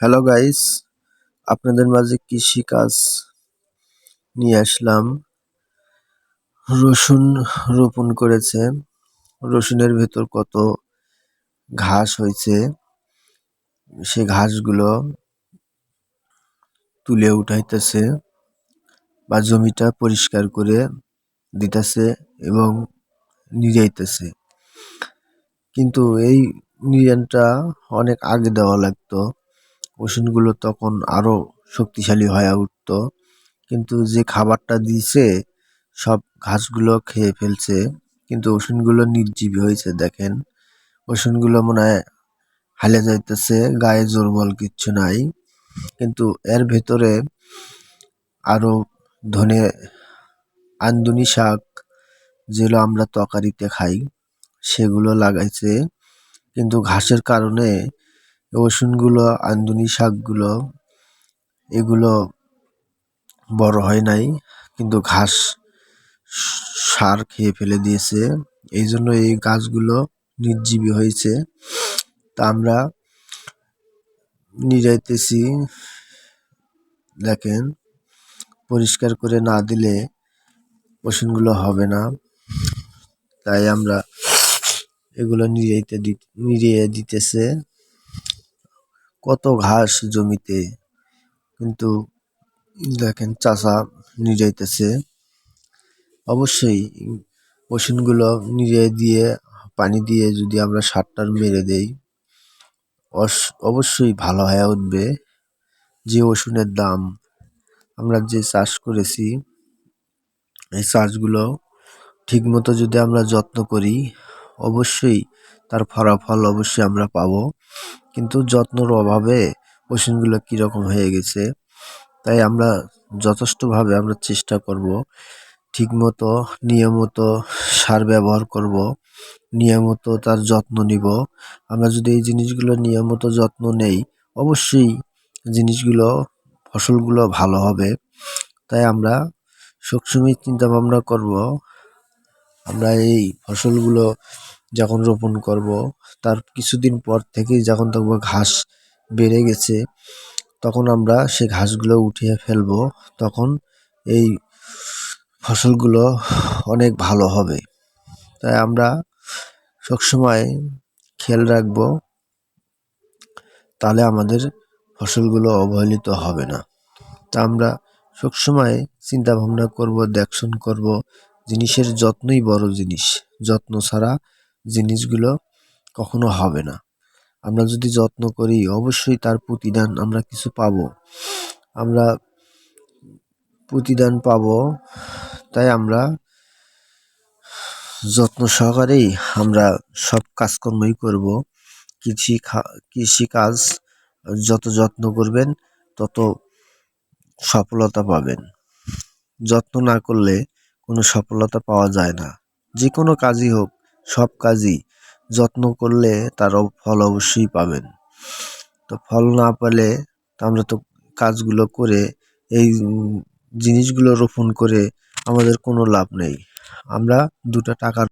Hello guys, আপনাদের মাঝে কৃষিকাজ নিয়ে আসলাম। রসুন রোপণ করেছে। রসুনের ভেতর কত ঘাস হয়েছে, সে ঘাসগুলো তুলে উঠাইতেছে বা জমিটা পরিষ্কার করে দিতেছে এবং নিড়াইতেছে। কিন্তু এই নিড়ানটা অনেক আগে দেওয়া লাগতো। রসুনগুলো তখন আরো শক্তিশালী হয়ে উঠতো। কিন্তু যে খাবারটা দিছে সব ঘাসগুলো খেয়ে ফেলছে। কিন্তু রসুনগুলো নির্জীব হয়েছে দেখেন। রসুনগুলো মনে হয় হালে যাইতেছে, গায়ে জোর বল কিচ্ছু নাই। কিন্তু এর ভেতরে আরো ধনে আন্দুনি শাক, যেগুলো আমরা তরকারিতে খাই, সেগুলো লাগাইছে। কিন্তু ঘাসের কারণে রসুনগুলো, আন্দুনি শাকগুলো এগুলো বড় হয় নাই। কিন্তু ঘাস সার খেয়ে ফেলে দিয়েছে, এই জন্য এই গাছগুলো নির্জীবী হয়েছে। তা আমরা নিড়াইতেছি, দেখেন। পরিষ্কার করে না দিলে রসুনগুলো হবে না, তাই আমরা এগুলো নিড়িয়ে দিতেছে। কত ঘাস জমিতে, কিন্তু দেখেন চাষা নিড়াইতেছে। অবশ্যই রসুনগুলো নিড়িয়ে দিয়ে পানি দিয়ে যদি আমরা সারটার মেরে দেই, অবশ্যই ভালো হয়ে উঠবে। যে রসুনের দাম, আমরা যে চাষ করেছি, এই চাষগুলো ঠিক মতো যদি আমরা যত্ন করি, অবশ্যই তার ফলাফল অবশ্যই আমরা পাবো। কিন্তু যত্নর অভাবে রসুনগুলো কীরকম হয়ে গেছে। তাই আমরা যথেষ্টভাবে আমরা চেষ্টা করব, ঠিকমতো নিয়মিত সার ব্যবহার করব, নিয়মিত তার যত্ন নিব। আমরা যদি এই জিনিসগুলো নিয়মিত যত্ন নেই, অবশ্যই জিনিসগুলো, ফসলগুলো ভালো হবে। তাই আমরা সবসময় চিন্তা ভাবনা করব, আমরা এই ফসলগুলো যখন রোপণ করব, তার কিছুদিন পর থেকেই যখন দেখব ঘাস বেড়ে গেছে, তখন আমরা সেই ঘাসগুলো উঠিয়ে ফেলবো। তখন এই ফসলগুলো অনেক ভালো হবে। তাই আমরা সবসময় খেয়াল রাখবো, তাহলে আমাদের ফসলগুলো অবহেলিত হবে না। তা আমরা সবসময় চিন্তা ভাবনা করব, দেখশন করব। জিনিসের যত্নই বড় জিনিস, যত্ন ছাড়া জিনিসগুলো কখনো হবে না। আমরা যদি যত্ন করি, অবশ্যই তার প্রতিদান আমরা কিছু পাবো, আমরা প্রতিদান পাবো। তাই আমরা যত্ন সহকারেই আমরা সব কাজকর্মই করব। কৃষিকাজ যত যত্ন করবেন, তত সফলতা পাবেন। যত্ন না করলে কোনো সফলতা পাওয়া যায় না। যে কোনো কাজই হোক, সব কাজই যত্ন করলে তার ফল অবশ্যই পাবেন। তো ফল না পেলে আমরা তো কাজগুলো করে, এই জিনিসগুলো রোপণ করে আমাদের কোনো লাভ নেই। আমরা দুটো টাকার